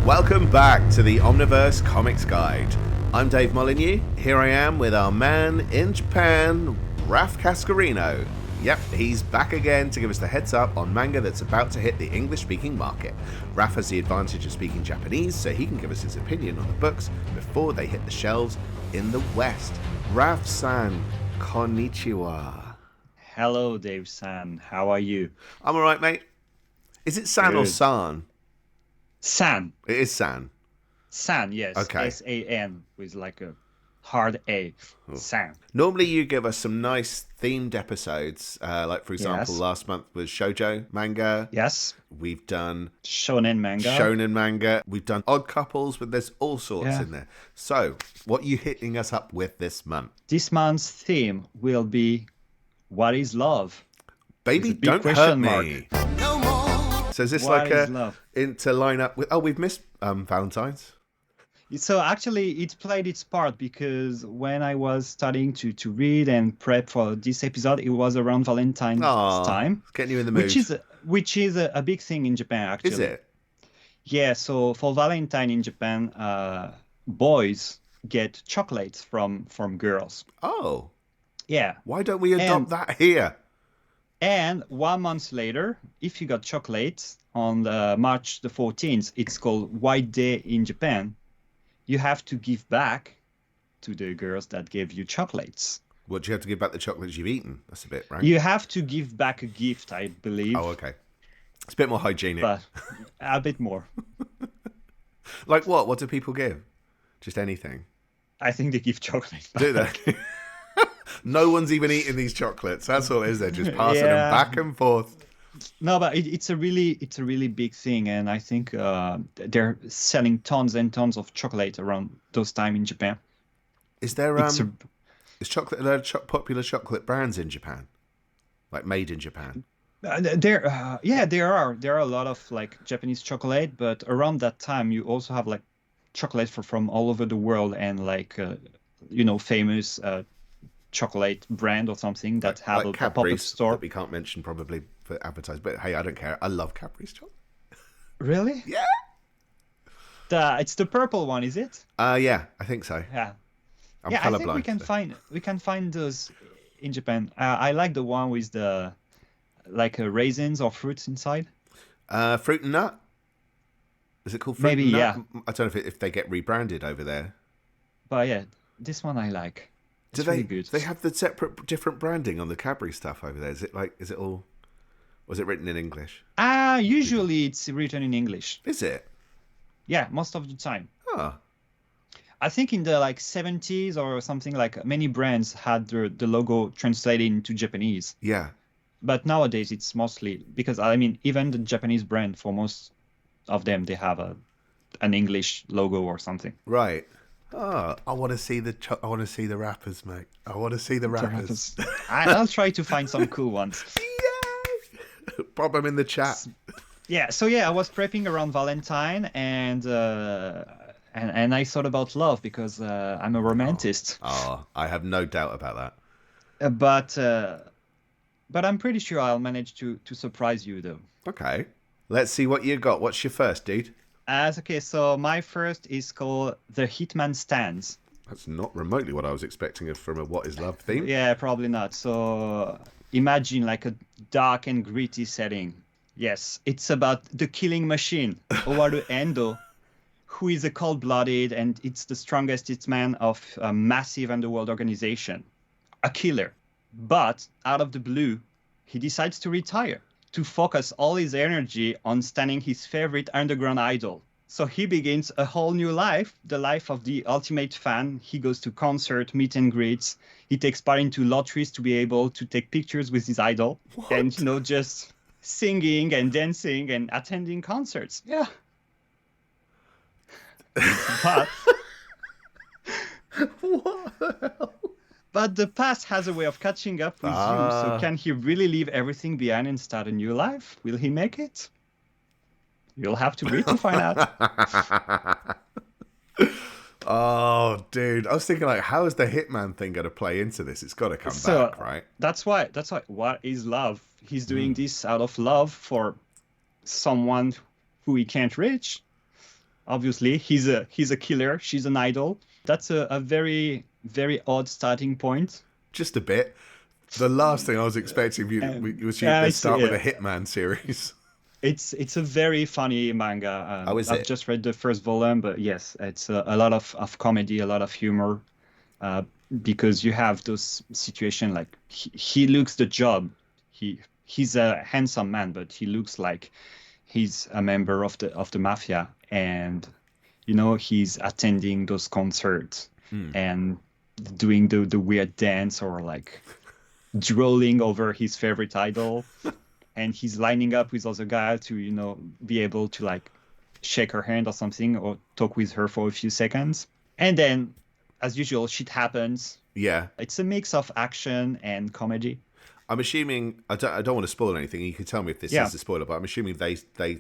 Welcome back to the Omniverse Comics Guide. I'm Dave Molyneux. Here I am with our man in Japan, Raph Cascarino. Yep, he's back again to give us the heads up on manga that's about to hit the English-speaking market. Raph has the advantage of speaking Japanese, so he can give us his opinion on the books before they hit the shelves in the West. Raph-san, konnichiwa. Hello, Dave-san. How are you? I'm alright, mate. Is it San or San? San. It is San. San, yes. Okay. S-A-N with like a hard A. Oh. San. Normally you give us some nice themed episodes, like for example, Yes. last month was shōjo manga. Yes. We've done Shonen manga. We've done odd couples, but there's all sorts in there. So, what are you hitting us up with this month? This month's theme will be What is Love? Baby, don't hurt me. No more. So is this What like is love? To line up with? Oh, we've missed Valentine's. So actually, it played its part because when I was starting to read and prep for this episode, it was around Valentine's time. It's getting you in the mood. Which is a big thing in Japan, actually. Is it? Yeah, so for Valentine in Japan, boys get chocolates from girls. Oh. Yeah. Why don't we adopt that here? And 1 month later, if you got chocolates on March the 14th, it's called White Day in Japan. You have to give back to the girls that gave you chocolates. What, do you have to give back the chocolates you've eaten? That's a bit, right? You have to give back a gift, I believe. Oh, okay. It's a bit more hygienic. But a bit more. Like what? What do people give? Just anything? I think they give chocolate back. Do they? No one's even eating these chocolates. That's all it is. They're just passing them back and forth. No, but it's a really big thing, and I think they're selling tons and tons of chocolate around those time in Japan. Is there is chocolate? Are there popular chocolate brands in Japan, like made in Japan? There are a lot of like Japanese chocolate, but around that time you also have like chocolate from all over the world and like famous chocolate brand or something that have like a pop-up store that we can't mention probably for advertise, but hey, I don't care. I love Cadbury's chocolate. Really? Yeah. It's the purple one, is it? Yeah, I think so. Yeah. I'm I think colorblind, we can find those in Japan. I like the one with the like raisins or fruits inside. Fruit and nut. Is it called fruit Maybe, and nut? yeah. I don't know if they get rebranded over there. But yeah, this one I like. It's really good. They have the different branding on the Cadbury stuff over there? Is it all? Was it written in English? Usually it's written in English. Is it? Yeah, most of the time. Oh. I think in the like 70s or something, like many brands had the logo translated into Japanese. Yeah. But nowadays it's mostly because even the Japanese brand, for most of them, they have an English logo or something. Right. Oh, I want to see the rappers, mate. I want to see the rappers. I'll try to find some cool ones. Yeah. Pop them in the chat. Yeah. So yeah, I was prepping around Valentine, and I thought about love because I'm a romantist. Oh, I have no doubt about that. But I'm pretty sure I'll manage to surprise you though. Okay. Let's see what you got. What's your first, dude? Okay, so my first is called The Hitman Stands. That's not remotely what I was expecting from a What is Love theme. Yeah, probably not. So imagine like a dark and gritty setting. Yes, it's about the killing machine, Owaru Endo, who is a cold-blooded and it's the strongest hitman of a massive underworld organization. A killer. But out of the blue, he decides to retire, to focus all his energy on stunning his favorite underground idol. So he begins a whole new life, the life of the ultimate fan. He goes to concerts, meet and greets. He takes part into lotteries to be able to take pictures with his idol. What? And, just singing and dancing and attending concerts. Yeah. But... What the hell? But the past has a way of catching up with you, so can he really leave everything behind and start a new life? Will he make it? You'll have to read to find out. Oh, dude. I was thinking, like, how is the Hitman thing going to play into this? It's got to come back, right? That's why, what is love? He's doing this out of love for someone who he can't reach. Obviously, he's a killer. She's an idol. That's a very, very odd starting point. Just a bit. The last thing I was expecting was you to start with a Hitman series. It's a very funny manga. I've just read the first volume, but yes, it's a lot of comedy, a lot of humor, because you have those situations like he looks the job. He's a handsome man, but he looks like he's a member of the mafia, and he's attending those concerts and doing the weird dance or like drooling over his favorite idol. And he's lining up with other guys to, be able to like shake her hand or something or talk with her for a few seconds. And then, as usual, shit happens. Yeah. It's a mix of action and comedy. I'm assuming, I don't want to spoil anything. You can tell me if this is a spoiler, but I'm assuming they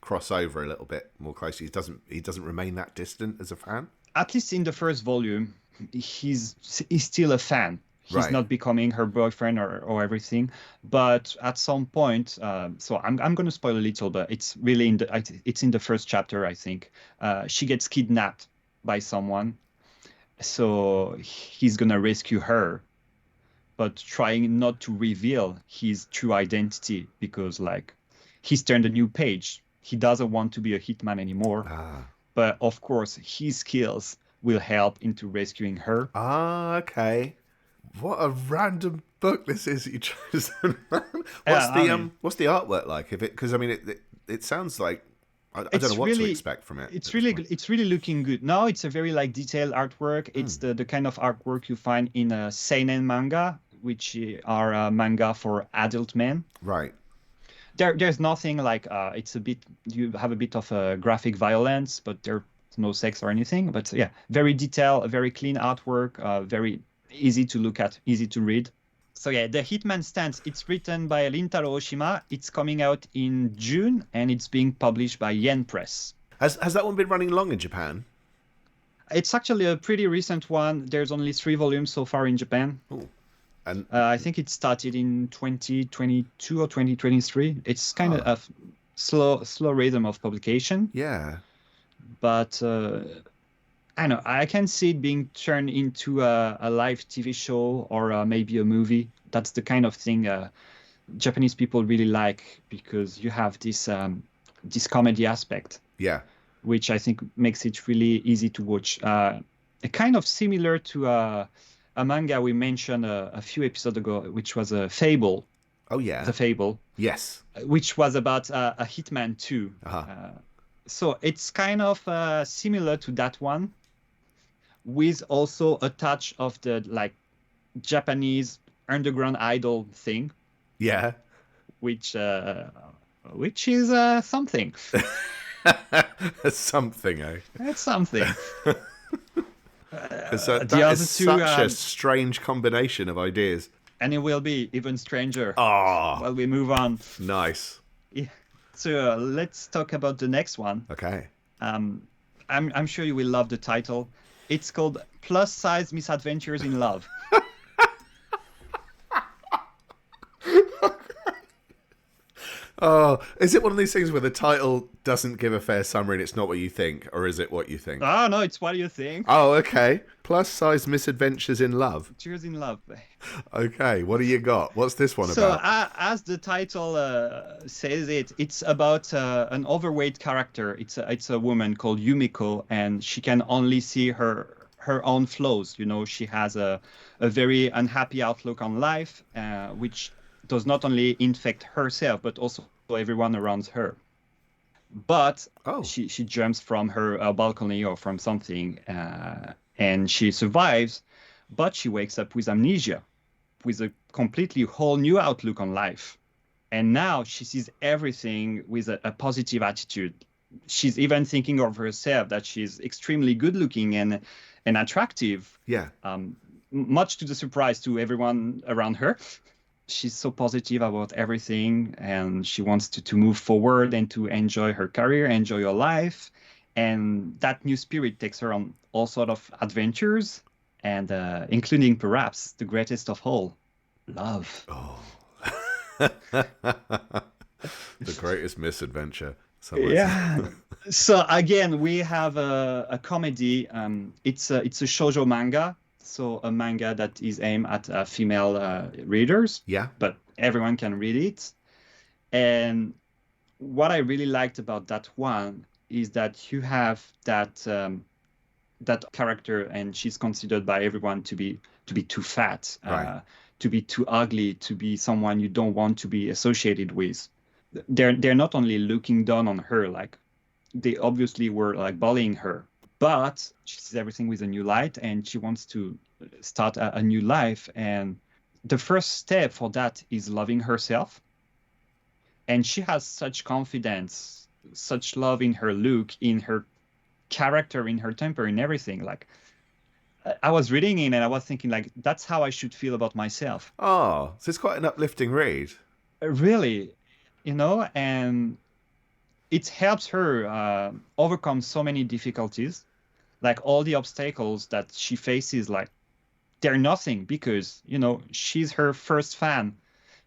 cross over a little bit more closely. He doesn't remain that distant as a fan? At least in the first volume, he's still a fan. He's not becoming her boyfriend or everything, but at some point, so I'm going to spoil a little, but it's really it's in the first chapter, I think. She gets kidnapped by someone, so he's going to rescue her, but trying not to reveal his true identity because, like, he's turned a new page. He doesn't want to be a hitman anymore, but of course, his skills will help into rescuing her. Okay. What a random book this is that you chose. What's the artwork like? Because it sounds like I don't know what to expect from it. It's really looking good. No, it's a very like detailed artwork. It's the kind of artwork you find in a seinen manga, which are manga for adult men. Right. There's nothing like it's a bit. You have a bit of graphic violence, but there's no sex or anything. But yeah, very detailed, very clean artwork. Very easy to look at, easy to read. So yeah, The Hitman Stance, it's written by Rintaro Oshima. It's coming out in June and it's being published by Yen Press. Has that one been running long in Japan? It's actually a pretty recent one. There's only 3 volumes so far in Japan. Ooh. And I think it started in 2022 or 2023. It's kind of a slow rhythm of publication. Yeah. But I know I can see it being turned into a live TV show or maybe a movie. That's the kind of thing Japanese people really like because you have this comedy aspect. Yeah. Which I think makes it really easy to watch. Kind of similar to a manga we mentioned a few episodes ago, which was a Fable. Oh yeah. The Fable. Yes. Which was about a hitman too. So it's kind of similar to that one, with also a touch of the like Japanese underground idol thing. Yeah. Which is something. Something, eh? It's something. That is such a strange combination of ideas. And it will be even stranger. Oh. While we move on. Nice. Yeah. So let's talk about the next one. Okay. I'm sure you will love the title. It's called Plus Size Misadventures in Love. Oh, is it one of these things where the title doesn't give a fair summary and it's not what you think? Or is it what you think? Oh, no, it's what you think. Oh, okay. Plus Size Misadventures in Love. Adventures in Love. Okay, what do you got? What's this one about? So, as the title says it's about an overweight character. It's a woman called Yumiko, and she can only see her own flaws. She has a very unhappy outlook on life, which does not only infect herself, but also everyone around her. But she jumps from her balcony or from something, and she survives, but she wakes up with amnesia, with a completely whole new outlook on life. And now she sees everything with a positive attitude. She's even thinking of herself that she's extremely good looking and attractive. Yeah. Much to the surprise to everyone around her. She's so positive about everything, and she wants to move forward and to enjoy her career, enjoy her life. And that new spirit takes her on all sorts of adventures, and including perhaps the greatest of all, love. Oh. The greatest misadventure. Yeah. So again, we have a comedy. It's a shōjo manga, so a manga that is aimed at female readers. Yeah. But everyone can read it. And what I really liked about that one is that you have that character, and she's considered by everyone to be too fat, Right. to be too ugly, to be someone you don't want to be associated with. They're not only looking down on her, like they obviously were like bullying her, but she sees everything with a new light, and she wants to start a new life. And the first step for that is loving herself. And she has such confidence, such love in her look, in her character, in her temper, in everything. Like I was reading it and I was thinking, like, that's how I should feel about myself. Oh, so it's quite an uplifting read. Really, and it helps her overcome so many difficulties, like all the obstacles that she faces, like they're nothing because, she's her first fan.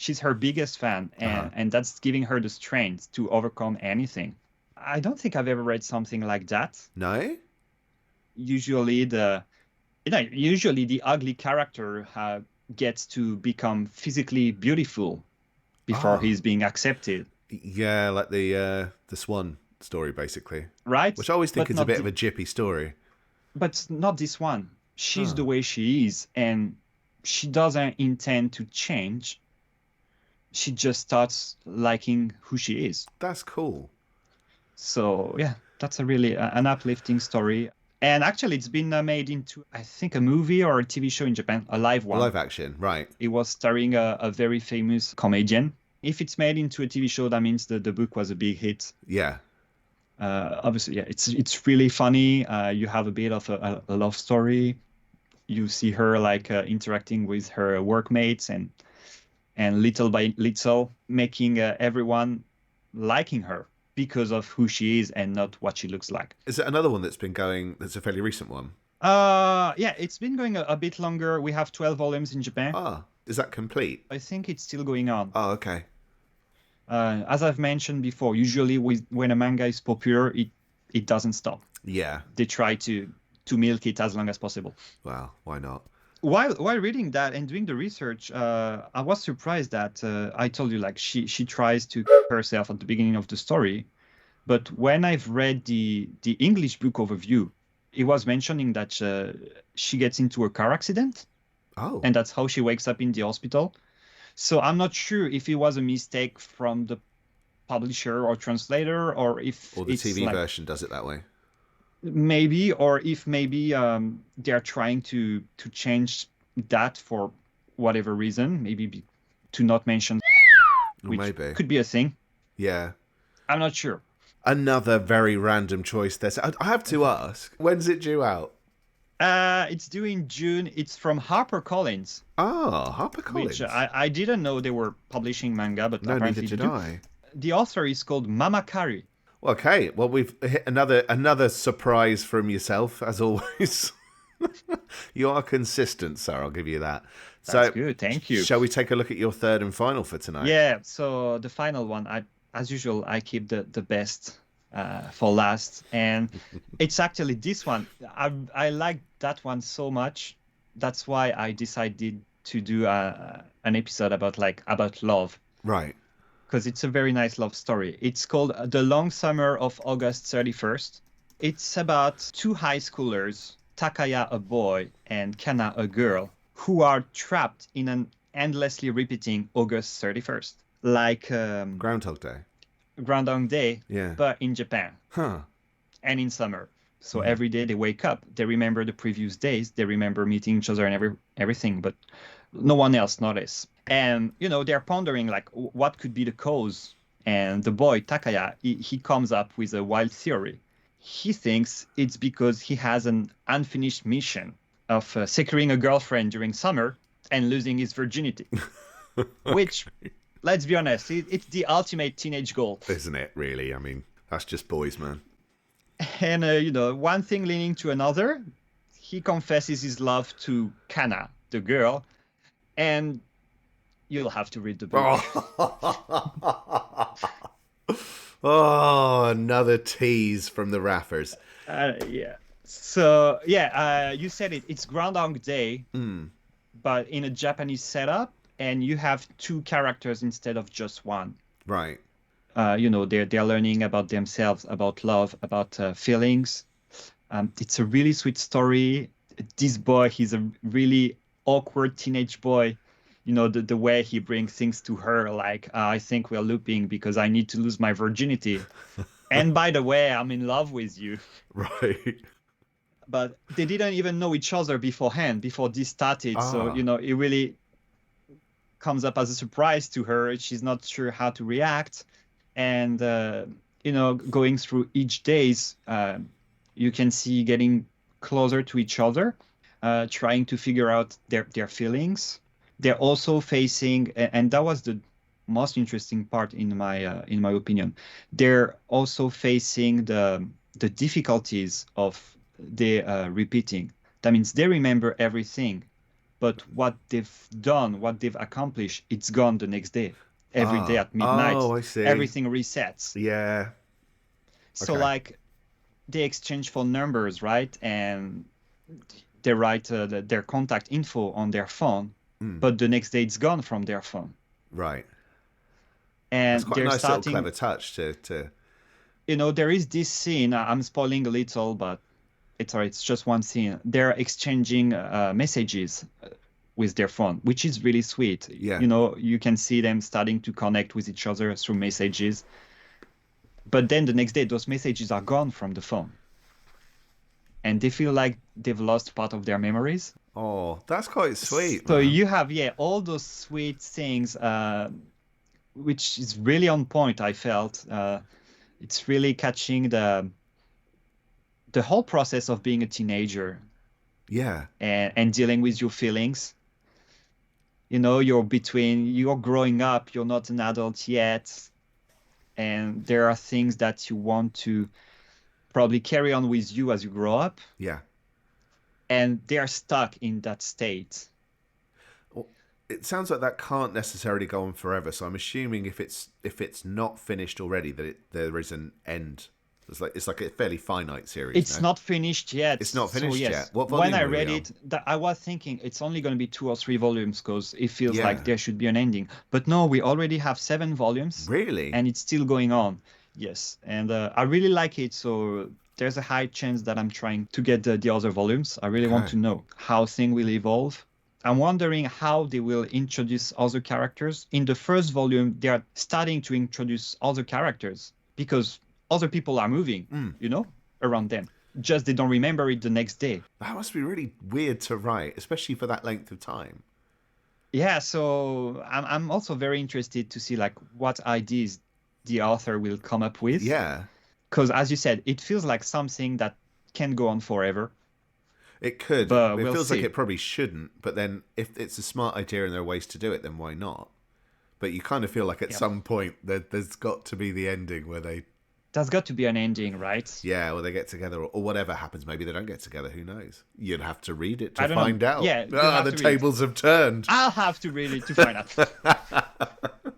She's her biggest fan, and that's giving her the strength to overcome anything. I don't think I've ever read something like that. No? Usually the ugly character gets to become physically beautiful before he's being accepted. Yeah, like the Swan story, basically. Right? Which I always think is a bit of a jippy story. But not this one. She's the way she is, and she doesn't intend to change. She just starts liking who she is. That's cool. So yeah, that's a really an uplifting story. And actually, it's been made into, I think, a movie or a TV show in Japan, a live one. Live action, right. It was starring a very famous comedian. If it's made into a TV show, that means the book was a big hit. Yeah. Obviously, yeah, it's really funny. You have a bit of a love story. You see her like interacting with her workmates and little by little making everyone liking her because of who she is and not what she looks like. Is it another one that's been going, that's a fairly recent one? Yeah, it's been going a bit longer. We have 12 volumes in Japan. Is that complete? I think it's still going on. Oh, okay. As I've mentioned before, usually when a manga is popular, it doesn't stop. Yeah. They try to milk it as long as possible. Well, why not? While reading that and doing the research, I was surprised that I told you, like, she tries to herself at the beginning of the story. But when I've read the English book overview, it was mentioning that she gets into a car accident. Oh. And that's how she wakes up in the hospital. So I'm not sure if it was a mistake from the publisher or translator, or if the TV version does it that way. Maybe, or if maybe they're trying to change that for whatever reason, maybe to not mention, which maybe could be a thing. Yeah. I'm not sure. Another very random choice there. So I have to ask, when's it due out? It's due in June. It's from HarperCollins. Oh, HarperCollins. Which I didn't know they were publishing manga, but no, apparently neither did I. The author is called Mama Kari. Okay, well, we've hit another surprise from yourself, as always. You are consistent, sir, I'll give you that. That's good, thank you. Shall we take a look at your third and final for tonight? Yeah, so the final one, as usual, I keep the best for last. And it's actually this one. I like that one so much. That's why I decided to do an episode about love. Right. Because it's a very nice love story. It's called The Long Summer of August 31st. It's about two high schoolers, Takaya, a boy, and Kana, a girl, who are trapped in an endlessly repeating August 31st. Like Groundhog Day. Groundhog Day, yeah, but in Japan. Huh. And in summer. So every day they wake up, they remember the previous days, they remember meeting each other and everything, but no one else notices. And, they're pondering, like, what could be the cause? And the boy, Takaya, he comes up with a wild theory. He thinks it's because he has an unfinished mission of securing a girlfriend during summer and losing his virginity. Okay. Which, let's be honest, it's the ultimate teenage goal. Isn't it, really? I mean, that's just boys, man. And, one thing leading to another, he confesses his love to Kana, the girl, and you'll have to read the book. Oh, another tease from the Raffers. Yeah. So yeah, you said it. It's Groundhog Day, but in a Japanese setup, and you have two characters instead of just one. Right. They're learning about themselves, about love, about feelings. It's a really sweet story. This boy, he's a really awkward teenage boy. The way he brings things to her, like, I think we're looping because I need to lose my virginity. And by the way, I'm in love with you. Right. But they didn't even know each other beforehand, before this started. So, it really comes up as a surprise to her. She's not sure how to react. And, going through each days, you can see getting closer to each other, trying to figure out their feelings. They're also facing, and that was the most interesting part in my opinion. They're also facing the difficulties of the repeating. That means they remember everything, but what they've done, what they've accomplished, it's gone the next day. Every day at midnight, I see. everything resets. Yeah. So Okay. like they exchange phone numbers, right? And they write their contact info on their phone, but the next day it's gone from their phone. Right. And It's quite they're a nice starting, little clever touch to... there is this scene. I'm spoiling a little, but it's all right. It's just one scene. They're exchanging messages with their phone, which is really sweet. Yeah. You can see them starting to connect with each other through messages. But then the next day, those messages are gone from the phone. And they feel like they've lost part of their memories. Oh, that's quite sweet. So man. you have, all those sweet things, which is really on point, I felt. It's really catching the whole process of being a teenager. Yeah. And dealing with your feelings. You're growing up, you're not an adult yet. And there are things that you want to probably carry on with you as you grow up. Yeah. And they are stuck in that state. Well, it sounds like that can't necessarily go on forever. So I'm assuming if it's not finished already, that there is an end. It's like a fairly finite series. It's not finished yet. It's not finished yes. yet. What volume when I are we read on? it, I was thinking it's only going to be 2 or 3 volumes because it feels Yeah. like there should be an ending. But no, we already have 7 volumes. Really? And it's still going on. Yes. And I really like it. So there's a high chance that I'm trying to get the other volumes. I really want to know how things will evolve. I'm wondering how they will introduce other characters. In the first volume, they are starting to introduce other characters because other people are moving, around them. Just they don't remember it the next day. That must be really weird to write, especially for that length of time. Yeah, so I'm also very interested to see like what ideas the author will come up with. Yeah. Because as you said, it feels like something that can go on forever. It could. But It we'll feels see. like it probably shouldn't, but then if it's a smart idea and there are ways to do it, then why not? But you kind of feel like at some point there's got to be the ending where they... There's got to be an ending, right? Yeah, or they get together, or whatever happens. Maybe they don't get together. Who knows? You'd have to read it I to don't know. find out. Yeah, you'll have the to read tables have turned. I'll have to read it to find out.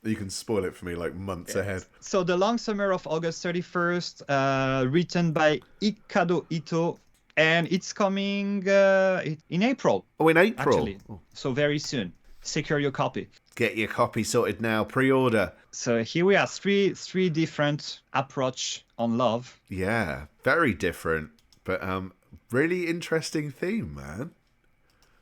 You can spoil it for me like months ahead. So The Long Summer of August 31st, written by Ikado Ito, and it's coming in April. Oh, in April? Actually, so very soon. Secure your copy. Get your copy sorted now. Pre-order. So here we are, three different approach on love. Yeah, very different, but really interesting theme, man.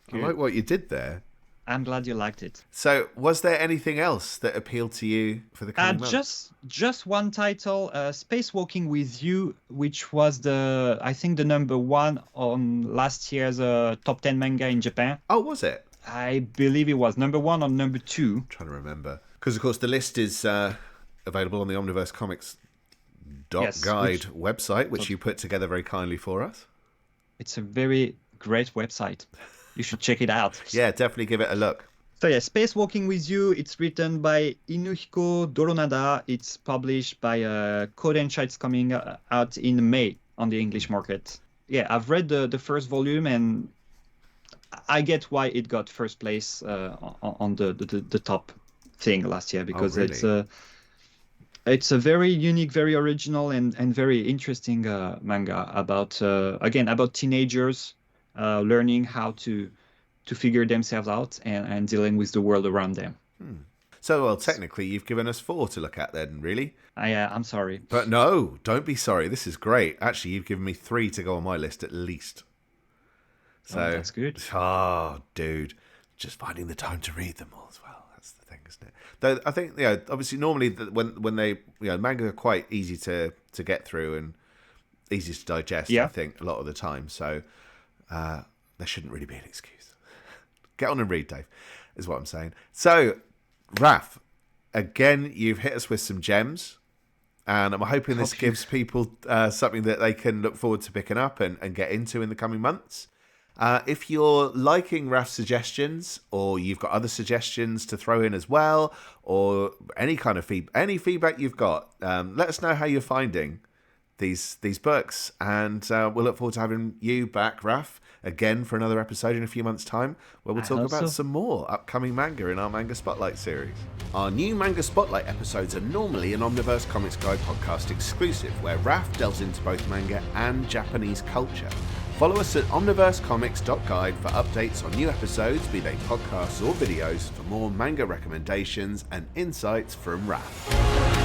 Good. I like what you did there. I'm glad you liked it. So, was there anything else that appealed to you for the coming months? Just one title, Spacewalking with You, which was I think the number 1 on last year's top 10 manga in Japan. Oh, was it? I believe it was number 1 or number 2. I'm trying to remember. Because, of course, the list is available on the Omniverse Comics Guide website, which you put together very kindly for us. It's a very great website. You should check it out. Yeah, definitely give it a look. So yeah, Spacewalking with You, it's written by Inuhiko Doronada. It's published by Kodansha. It's coming out in May on the English market. Yeah, I've read the first volume and I get why it got first place on the top thing last year because really? it's It's a very unique, very original, and very interesting manga about about teenagers learning how to figure themselves out and dealing with the world around them. So, well, technically, you've given us 4 to look at then, really. I'm sorry. But no, don't be sorry. This is great. Actually, you've given me 3 to go on my list at least. So that's good. Oh, dude, just finding the time to read them all as well. That's the thing, isn't it? Though I think, obviously, normally when they, manga are quite easy to get through and easy to digest. I think a lot of the time. So there shouldn't really be an excuse. Get on and read, Dave, is what I'm saying. So, Raph, again, you've hit us with some gems. And I'm hoping this gives people something that they can look forward to picking up and get into in the coming months. If you're liking Raph's suggestions, or you've got other suggestions to throw in as well, or any kind of any feedback you've got, let us know how you're finding these books. And we'll look forward to having you back, Raph, again for another episode in a few months' time, where we'll talk about some more upcoming manga in our Manga Spotlight series. Our new Manga Spotlight episodes are normally an Omniverse Comics Guide podcast exclusive, where Raph delves into both manga and Japanese culture. Follow us at omniversecomics.guide for updates on new episodes, be they podcasts or videos, for more manga recommendations and insights from Raph.